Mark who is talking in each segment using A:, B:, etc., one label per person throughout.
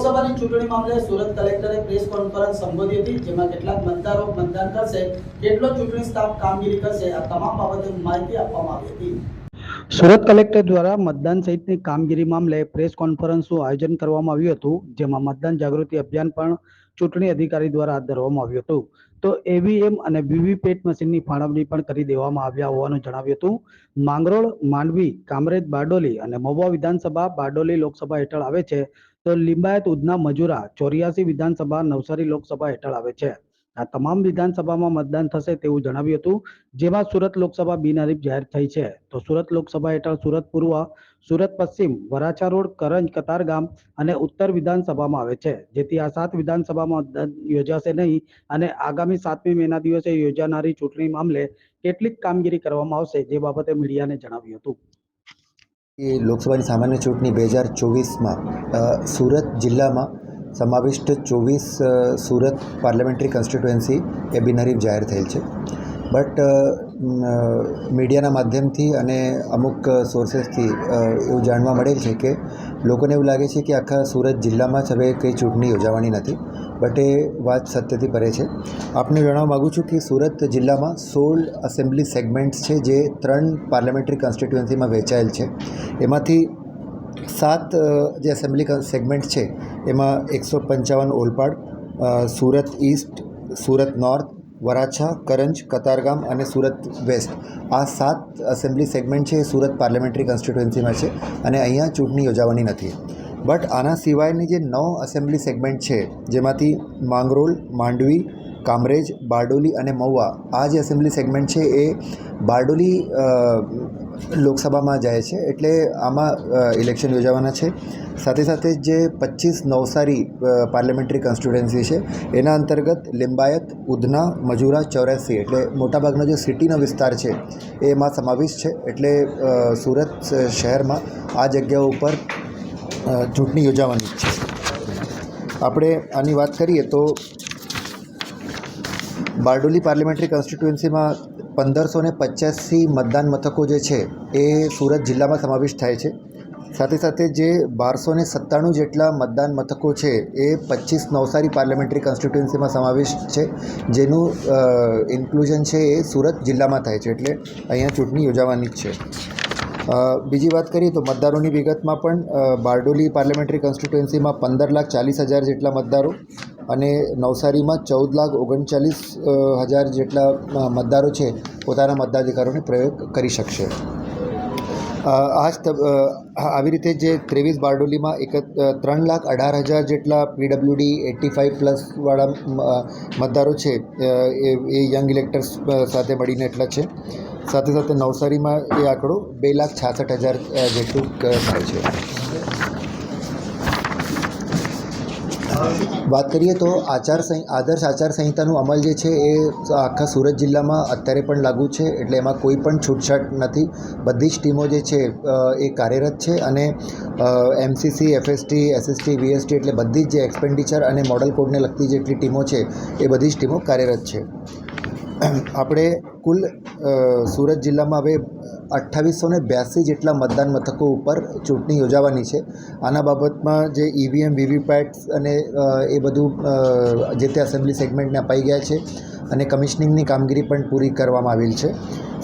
A: લોકસભાની ચૂંટણી મામલે સુરત કલેક્ટરે પ્રેસ કોન્ફરન્સ સંબોધી હતી, જેમાં કેટલાક મતદારો મતદાન કરશે, કેટલો ચૂંટણી સ્ટાફ કામગીરી કરશે, આ તમામ બાબતે માહિતી આપવામાં આવી હતી। સુરત કલેક્ટર દ્વારા મતદાન સહિતની કામગીરી મામલે પ્રેસ કોન્ફરન્સનું આયોજન કરવામાં આવ્યું હતું, જેમાં મતદાન જાગૃતિ અભિયાન પણ ચૂંટણી અધિકારી દ્વારા હાથ ધરવામાં આવ્યું હતું। તો ઈવીએમ અને વીવીપેટ મશીનની ફાળવણી પણ કરી દેવામાં આવ્યા હોવાનું જણાવ્યું હતું। માંગરોળ, માંડવી, કામરેજ, બારડોલી અને મહુવા વિધાનસભા બારડોલી લોકસભા હેઠળ આવે છે, તો લિંબાયત, ઉધના, મજૂરા 84 વિધાનસભા નવસારી લોકસભા હેઠળ આવે છે। આ તમામ વિધાનસભામાં મતદાન થશે તેવું જણાવ્યું હતું, જેમાં સુરત લોકસભા બિનહરીફ જાહેર થઈ છે। તો સુરત લોકસભા હેઠળ સુરત પૂર્વ, સુરત પશ્ચિમ, વરાછા રોડ, કરંજ, કતારગામ અને ઉત્તર વિધાનસભામાં આવે છે, જેથી આ 7 વિધાનસભામાં મતદાન યોજાશે નહીં અને આગામી 7મી મેના દિવસે યોજાનારી ચૂંટણી મામલે કેટલીક કામગીરી કરવામાં આવશે, જે બાબતે મીડિયાને જણાવ્યું હતું।
B: લોકસભાની સામાન્ય ચૂંટણી 2024માં સુરત જિલ્લામાં સમાવિષ્ટ 24 સુરત પાર્લામેન્ટરી કોન્સ્ટિટ્યુએન્સી એ બિનહરીફ જાહેર થયેલ છે। બટ મીડિયાના માધ્યમથી અને અમુક સોર્સેસથી એવું જાણવા મળેલ છે કે લોકોને એવું લાગે છે કે આખા સુરત જિલ્લામાં જ હવે કંઈ ચૂંટણી યોજાવાની નથી, બટ એ વાત સત્યથી પરે છે। આપને જણાવવા માગું છું કે સુરત જિલ્લામાં 16 એસેમ્બલી સેગમેન્ટ્સ છે, જે 3 પાર્લામેન્ટરી કોન્સ્ટિટ્યુએન્સીમાં વહેંચાયેલ છે। એમાંથી 7 જે એસેમ્બલી સેગમેન્ટ છે એમાં 155 ઓલપાડ, સુરત ઈસ્ટ, સુરત નોર્થ, વરાછા, કરંજ, કતારગામ અને સુરત વેસ્ટ, આ 7 એસેમ્બલી સેગમેન્ટ છે એ સુરત પાર્લામેન્ટરી કોન્સ્ટિટ્યુએન્સીમાં છે અને અહીંયા ચૂંટણી યોજાવાની નથી। બટ આના સિવાયની જે 9 એસેમ્બલી સેગમેન્ટ છે, જેમાંથી માંગરોળ, માંડવી, કામરેજ, બારડોલી અને મહુવા, આ જે એસેમ્બલી સેગમેન્ટ છે એ બારડોલી લોકસભામાં જાય છે, એટલે આમાં ઇલેક્શન યોજાવાના છે। સાથે સાથે જે 25 નવસારી પાર્લામેન્ટરી કોન્સ્ટિટ્યુએન્સી છે એના અંતર્ગત લિંબાયત, ઉધના, મજૂરા 84, એટલે મોટાભાગનો જે સિટીનો વિસ્તાર છે એમાં સમાવિષ્ટ છે, એટલે સુરત શહેરમાં આ જગ્યાઓ ઉપર ચૂંટણી યોજાવાની છે। આપણે આની વાત કરીએ તો બારડોલી પાર્લામેન્ટરી કોન્સ્ટિટ્યુએન્સીમાં 1585 મતદાન મથકો જે છે એ સુરત જિલ્લામાં સમાવિષ્ટ થાય છે। સાથે સાથે જે 1297 જેટલા મતદાન મથકો છે એ 25 નવસારી પાર્લામેન્ટરી કોન્સ્ટિટ્યુએન્સીમાં સમાવિષ્ટ છે, જેનું ઇન્ક્લુઝન છે એ સુરત જિલ્લામાં થાય છે, એટલે અહીંયા ચૂંટણી યોજાવાની જ છે। બીજી વાત કરીએ તો મતદારોની વિગતમાં પણ બારડોલી પાર્લામેન્ટરી કોન્સ્ટિટ્યુએન્સીમાં 15,40,000 જેટલા મતદારો અને નવસારીમાં 14,39,000 જેટલા મતદારો છે પોતાના મતાધિકારોનો પ્રયોગ કરી શકશે। આવી રીતે જે 23 બારડોલીમાં 3,18,000 જેટલા પીડબ્લ્યુડી 85+ વાળા મતદારો છે એ યંગ ઇલેક્ટર્સ સાથે મળીને એટલા છે। સાથે સાથે નવસારીમાં એ આંકડો 2,66,000 જેટલું થાય છે। વાત કરીએ તો આદર્શ આચારસંહિતાનું અમલ જે છે એ આખા સુરત જિલ્લામાં અત્યારે પણ લાગુ છે, એટલે એમાં કોઈ પણ છૂટછાટ નથી। બધી જ ટીમો જે છે એ કાર્યરત છે અને એમસીસી, એફએસટી, એસએસટી, વીએસટી, એટલે બધી જ જે એક્સપેન્ડિચર અને મોડલ કોડને લગતી જેટલી ટીમો છે એ બધી જ ટીમો કાર્યરત છે। આપણે કુલ સુરત જિલ્લામાં હવે 2882 જેટલા મતદાન મથકો ઉપર ચૂંટણી યોજાવાની છે। આના બાબતમાં જે ઈવીએમ, વીવીપેટ અને એ બધું જે તે એસેમ્બલી સેગમેન્ટને અપાઈ ગયા છે અને કમિશનિંગની કામગીરી પણ પૂરી કરવામાં આવેલ છે।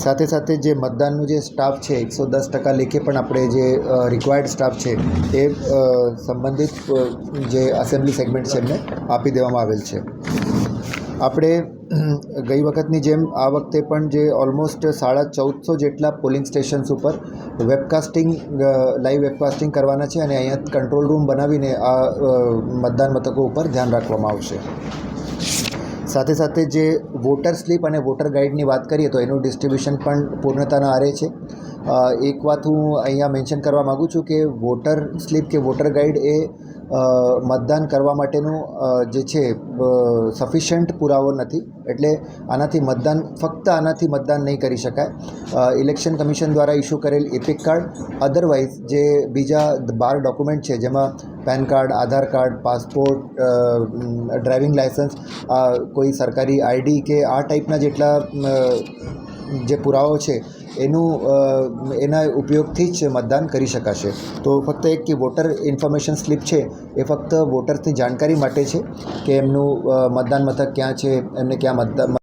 B: સાથે સાથે જે મતદાનનું જે સ્ટાફ છે 110% લેખે પણ આપણે જે રિક્વાયર્ડ સ્ટાફ છે એ સંબંધિત જે એસેમ્બલી સેગમેન્ટ છે એમને આપી દેવામાં આવેલ છે। આપણે ગઈ વખતની જેમ આ વખતે પણ જે ઓલમોસ્ટ 1450 જેટલા પોલિંગ સ્ટેશન્સ ઉપર લાઈવ વેબકાસ્ટિંગ કરવાના છે અને અહીંયા કંટ્રોલ રૂમ બનાવીને આ મતદાન મથકો ઉપર ધ્યાન રાખવામાં આવશે। સાથે સાથે જે વોટર સ્લીપ અને વોટર ગાઈડની વાત કરીએ તો એનું ડિસ્ટ્રીબ્યુશન પણ પૂર્ણતાના આરે છે। એક વાત હું અહીંયા મેન્શન કરવા માગું છું કે વોટર સ્લીપ કે વોટર ગાઈડ એ મતદાન કરવા માટેનું જે છે સફિશિયન્ટ પુરાવો નથી, એટલે ફક્ત આનાથી મતદાન નહીં કરી શકાય। ઇલેક્શન કમિશન દ્વારા ઇસ્યુ કરેલ એપિક કાર્ડ, અધરવાઇઝ જે બીજા 12 ડોક્યુમેન્ટ છે, જેમાં પેન કાર્ડ, આધાર કાર્ડ, પાસપોર્ટ, ડ્રાઇવિંગ લાઇસન્સ, કોઈ સરકારી આઈડી કે આ ટાઈપના જેટલા જે પુરાવો છે એના ઉપયોગથી જ મતદાન કરી શકાશે. તો ફક્ત એક કે વોટર ઇન્ફોર્મેશન સ્લીપ છે એ ફક્ત વોટર્સની જાણકારી માટે છે કે એમનું મતદાન મથક ક્યાં છે, એમને ક્યાં